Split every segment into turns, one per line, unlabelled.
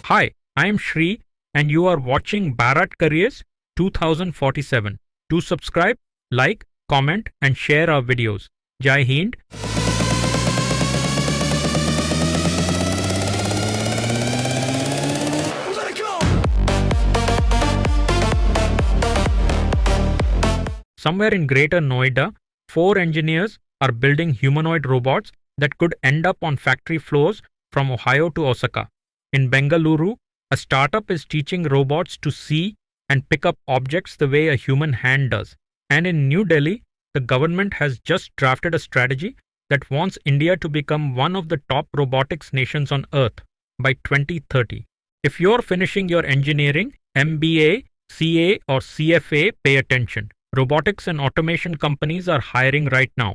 Hi, I am Shri and you are watching Bharat Careers 2047. Do subscribe, like, comment and share our videos. Jai Hind. Somewhere in Greater Noida, 4 engineers are building humanoid robots that could end up on factory floors from Ohio to Osaka. In Bengaluru, a startup is teaching robots to see and pick up objects the way a human hand does. And in New Delhi, the government has just drafted a strategy that wants India to become one of the top robotics nations on earth by 2030. If you're finishing your engineering, MBA, CA or CFA, pay attention. Robotics and automation companies are hiring right now.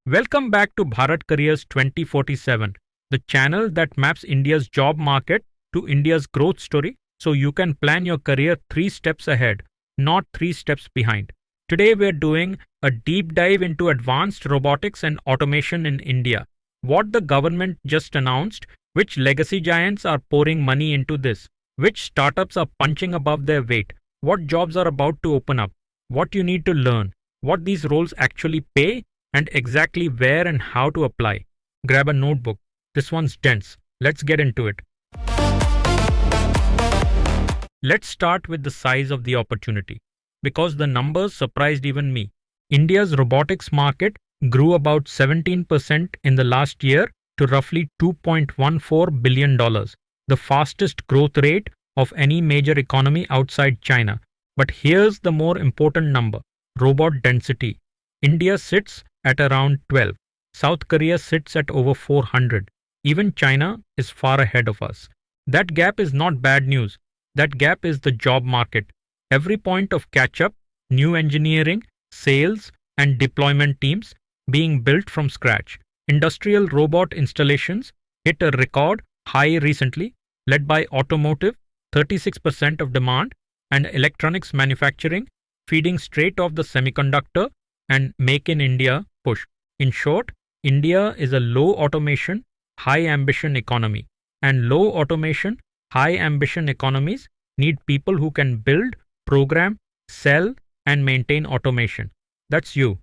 Welcome back to Bharat Careers 2047, the channel that maps India's job market to India's growth story so you can plan your career 3 steps ahead, not 3 steps behind. Today we're doing a deep dive into advanced robotics and automation in India. What the government just announced, which legacy giants are pouring money into this, which startups are punching above their weight, what jobs are about to open up, what you need to learn, what these roles actually pay, and exactly where and how to apply. Grab a notebook. This one's dense. Let's get into it. Let's start with the size of the opportunity, because the numbers surprised even me. India's robotics market grew about 17% in the last year to roughly $2.14 billion, the fastest growth rate of any major economy outside China. But here's the more important number: robot density. India sits at around 12. South Korea sits at over 400. Even China is far ahead of us. That gap is not bad news. That gap is the job market. Every point of catch-up, new engineering, sales, and deployment teams being built from scratch. Industrial robot installations hit a record high recently, led by automotive, 36% of demand, and electronics manufacturing, feeding straight off the semiconductor and Make in India push. In short, India is a low automation, high ambition economy. And low automation, high ambition economies need people who can build, program, sell, and maintain automation. That's you.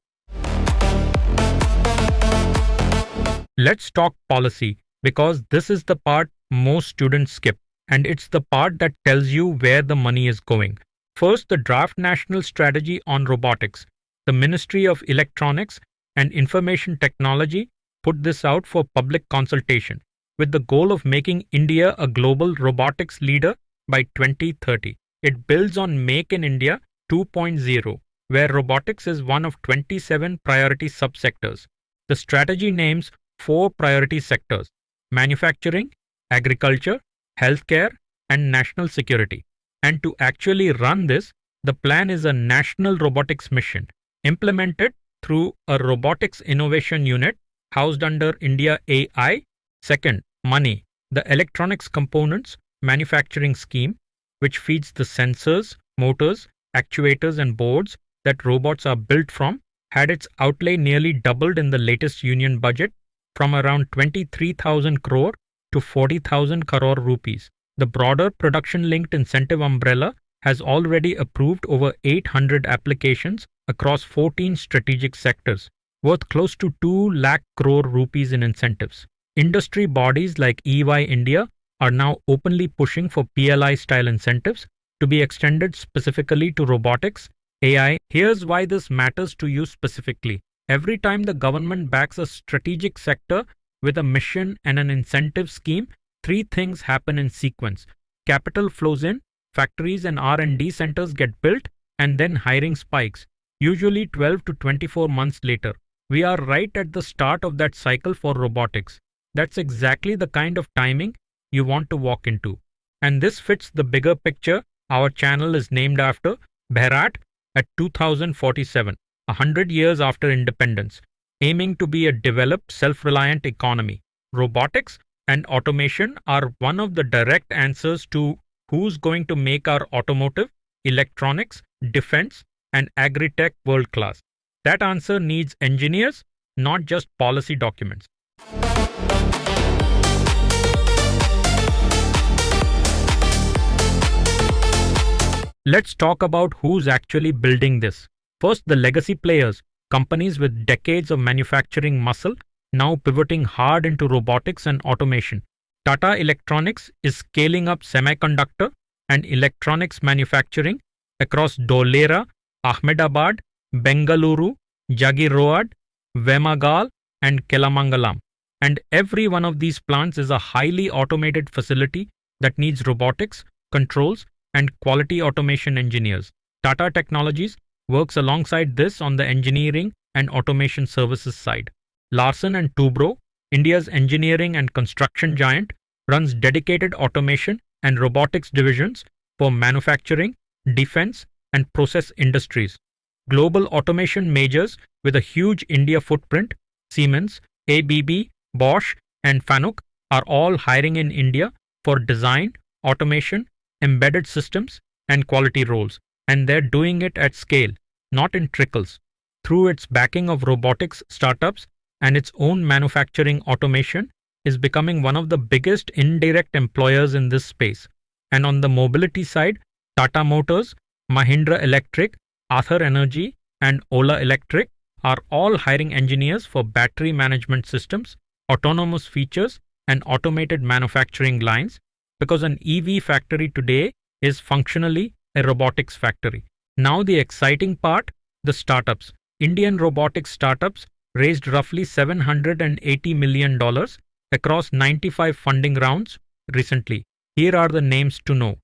Let's talk policy, because this is the part most students skip, and it's the part that tells you where the money is going. First, the draft national strategy on robotics. The Ministry of Electronics and Information Technology put this out for public consultation, with the goal of making India a global robotics leader by 2030. It builds on Make in India 2.0, where robotics is one of 27 priority subsectors. The strategy names 4 priority sectors: manufacturing, agriculture, healthcare, and national security. And to actually run this, the plan is a national robotics mission, implemented through a robotics innovation unit housed under India AI. Second, money. The electronics components manufacturing scheme, which feeds the sensors, motors, actuators and boards that robots are built from, had its outlay nearly doubled in the latest union budget, from around 23,000 crore to 40,000 crore rupees. The broader production-linked incentive umbrella has already approved over 800 applications across 14 strategic sectors, worth close to 2 lakh crore rupees in incentives. Industry bodies like EY India are now openly pushing for PLI-style incentives to be extended specifically to robotics, AI. Here's why this matters to you specifically. Every time the government backs a strategic sector with a mission and an incentive scheme, 3 things happen in sequence. Capital flows in, factories and R&D centers get built, and then hiring spikes, usually 12 to 24 months later. We are right at the start of that cycle for robotics. That's exactly the kind of timing you want to walk into. And this fits the bigger picture our channel is named after, Bharat at 2047, 100 years after independence, aiming to be a developed, self-reliant economy. Robotics and automation are one of the direct answers to who's going to make our automotive, electronics, defense, and agri-tech world-class? That answer needs engineers, not just policy documents. Let's talk about who's actually building this. First, the legacy players, companies with decades of manufacturing muscle, now pivoting hard into robotics and automation. Tata Electronics is scaling up semiconductor and electronics manufacturing across Dholera, Ahmedabad, Bengaluru, Jagiroad, Vemagal, and Kelamangalam. And every one of these plants is a highly automated facility that needs robotics, controls, and quality automation engineers. Tata Technologies works alongside this on the engineering and automation services side. Larsen & Toubro, India's engineering and construction giant, runs dedicated automation and robotics divisions for manufacturing, defense, and process industries. Global automation majors with a huge India footprint, Siemens, ABB, Bosch, and FANUC, are all hiring in India for design, automation, embedded systems, and quality roles. And they're doing it at scale, not in trickles. Through its backing of robotics startups and its own manufacturing automation, is becoming one of the biggest indirect employers in this space. And on the mobility side, Tata Motors, Mahindra Electric, Ather Energy, and Ola Electric are all hiring engineers for battery management systems, autonomous features, and automated manufacturing lines, because an EV factory today is functionally a robotics factory. Now the exciting part, the startups. Indian robotics startups raised roughly $780 million across 95 funding rounds recently. Here are the names to know.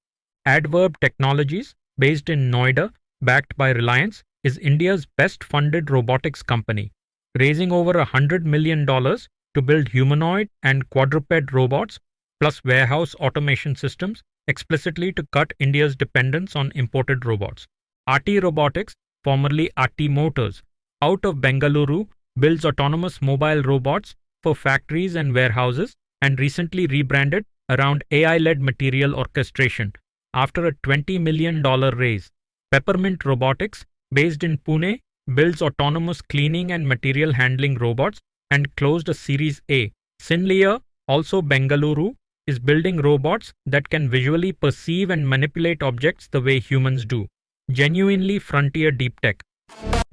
Addverb Technologies, based in Noida, backed by Reliance, is India's best funded robotics company, raising over $100 million to build humanoid and quadruped robots plus warehouse automation systems explicitly to cut India's dependence on imported robots. Ati Robotics, formerly Ati Motors, out of Bengaluru, builds autonomous mobile robots for factories and warehouses and recently rebranded around AI-led material orchestration after a $20 million raise. Peppermint Robotics, based in Pune, builds autonomous cleaning and material handling robots and closed a Series A. CynLr, also Bengaluru, is building robots that can visually perceive and manipulate objects the way humans do. Genuinely frontier deep tech.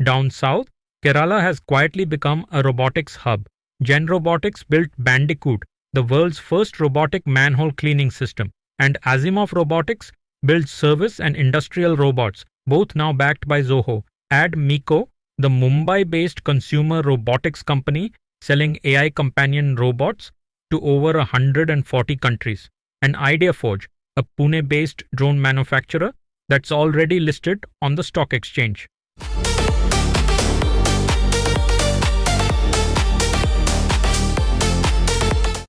Down south, Kerala has quietly become a robotics hub. GenRobotics built Bandicoot, the world's first robotic manhole cleaning system, and Asimov Robotics builds service and industrial robots, both now backed by Zoho. Add Miko, the Mumbai-based consumer robotics company selling AI companion robots to over 140 countries, and IdeaForge, a Pune-based drone manufacturer that's already listed on the stock exchange.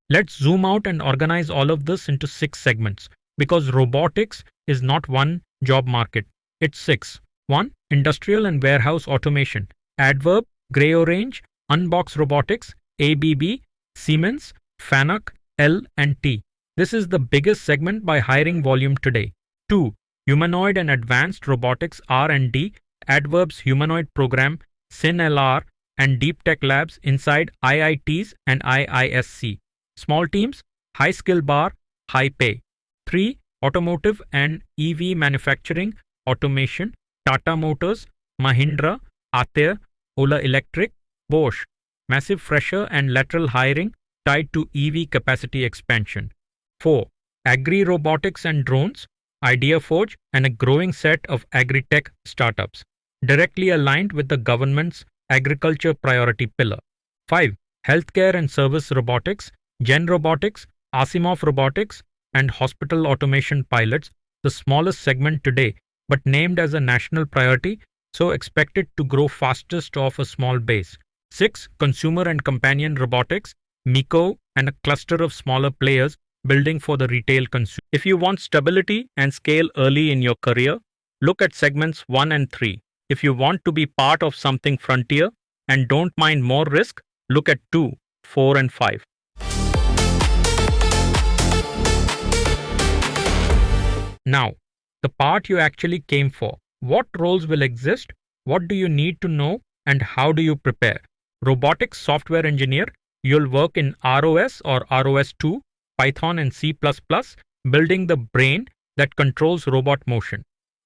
Let's zoom out and organize all of this into 6 segments, because robotics is not one job market, it's 6. 1. Industrial and warehouse automation. Addverb, Grey Orange, Unbox Robotics, ABB, Siemens, FANUC, L&T. This is the biggest segment by hiring volume today. 2. Humanoid and advanced robotics R&D, Addverb's humanoid program, CynLr, and deep tech labs inside IITs and IISc. Small teams, high skill bar, high pay. 3. Automotive and EV manufacturing, automation, Tata Motors, Mahindra, Ather, Ola Electric, Bosch. Massive fresher and lateral hiring tied to EV capacity expansion. 4. Agri-robotics and drones, IdeaForge, and a growing set of agri-tech startups, directly aligned with the government's agriculture priority pillar. 5. Healthcare and service robotics, GenRobotics, Asimov Robotics, and hospital automation pilots, the smallest segment today, but named as a national priority, so expected to grow fastest off a small base. 6. Consumer and companion robotics, Miko, and a cluster of smaller players building for the retail consumer. If you want stability and scale early in your career, look at segments 1 and 3. If you want to be part of something frontier and don't mind more risk, look at 2, 4, and 5. Now, the part you actually came for. What roles will exist? What do you need to know? And how do you prepare? Robotics software engineer, you'll work in ROS or ROS2, Python and C++, building the brain that controls robot motion.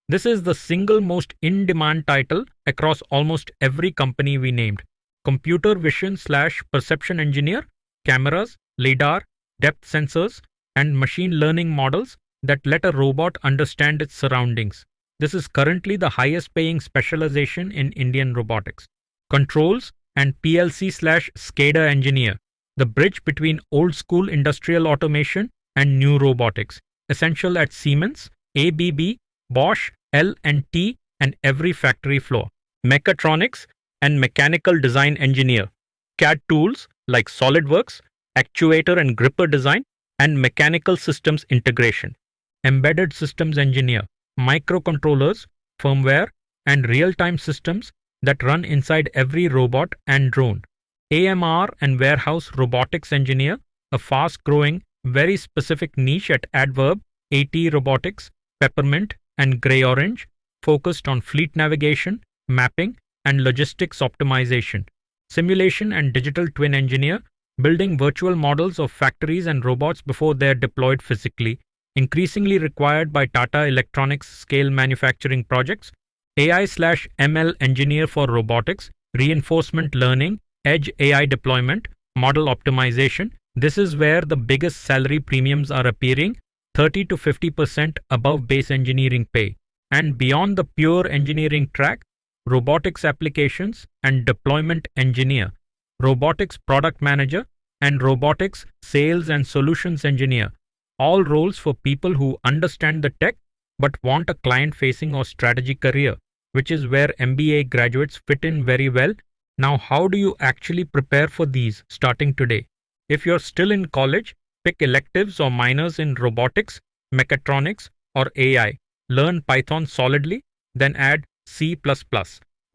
This is the single most in-demand title across almost every company we named. Computer vision/perception engineer, cameras, LiDAR, depth sensors, and machine learning models that let a robot understand its surroundings. This is currently the highest paying specialization in Indian robotics. Controls and PLC/SCADA engineer, the bridge between old school industrial automation and new robotics, essential at Siemens, ABB, Bosch, L&T, and every factory floor. Mechatronics and mechanical design engineer, CAD tools like SolidWorks, actuator and gripper design, and mechanical systems integration. Embedded systems engineer, microcontrollers, firmware, and real-time systems that run inside every robot and drone. AMR and warehouse robotics engineer, a fast-growing, very specific niche at Addverb, Ati Robotics, Peppermint, and Grey Orange, focused on fleet navigation, mapping, and logistics optimization. Simulation and digital twin engineer, building virtual models of factories and robots before they're deployed physically, increasingly required by Tata Electronics scale manufacturing projects. AI/ML engineer for robotics, reinforcement learning, edge AI deployment, model optimization. This is where the biggest salary premiums are appearing, 30 to 50% above base engineering pay. And beyond the pure engineering track, robotics applications and deployment engineer, robotics product manager, and robotics sales and solutions engineer. All roles for people who understand the tech but want a client-facing or strategy career, which is where MBA graduates fit in very well. Now, how do you actually prepare for these starting today? If you're still in college, pick electives or minors in robotics, mechatronics, or AI. Learn Python solidly, then add C++.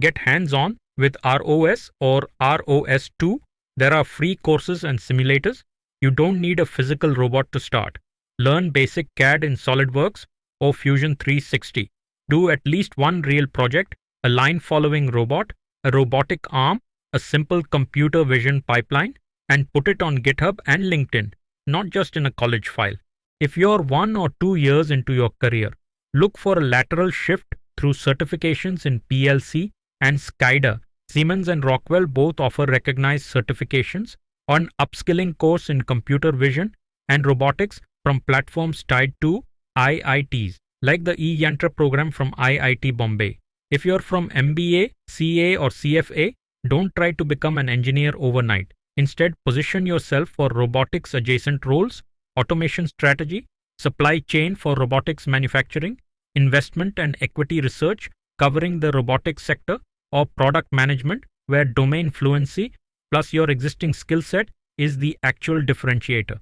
Get hands-on with ROS or ROS2. There are free courses and simulators. You don't need a physical robot to start. Learn basic CAD in SolidWorks or Fusion 360. Do at least one real project, a line-following robot, a robotic arm, a simple computer vision pipeline, and put it on GitHub and LinkedIn, not just in a college file. If you're 1 or 2 years into your career, look for a lateral shift through certifications in PLC and SCADA. Siemens and Rockwell both offer recognized certifications, or an upskilling course in computer vision and robotics from platforms tied to IITs, like the eYantra program from IIT Bombay. If you're from MBA, CA, or CFA, don't try to become an engineer overnight. Instead, position yourself for robotics adjacent roles, automation strategy, supply chain for robotics manufacturing, investment and equity research covering the robotics sector, or product management, where domain fluency plus your existing skill set is the actual differentiator.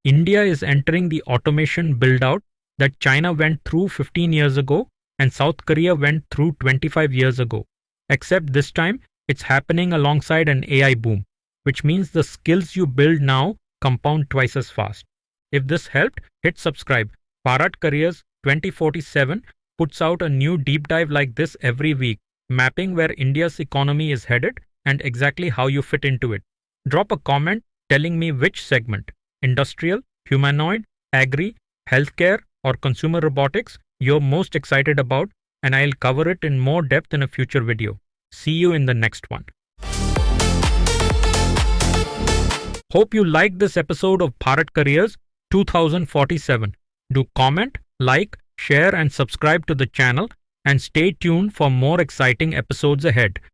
India is entering the automation build-out that China went through 15 years ago and South Korea went through 25 years ago. Except this time, it's happening alongside an AI boom, which means the skills you build now compound twice as fast. If this helped, hit subscribe. Bharat Careers 2047 puts out a new deep dive like this every week, mapping where India's economy is headed and exactly how you fit into it. Drop a comment telling me which segment, industrial, humanoid, agri, healthcare, or consumer robotics, you're most excited about, and I'll cover it in more depth in a future video. See you in the next one. Hope you liked this episode of Bharat Careers. 2047. Do comment, like, share, and subscribe to the channel, and stay tuned for more exciting episodes ahead.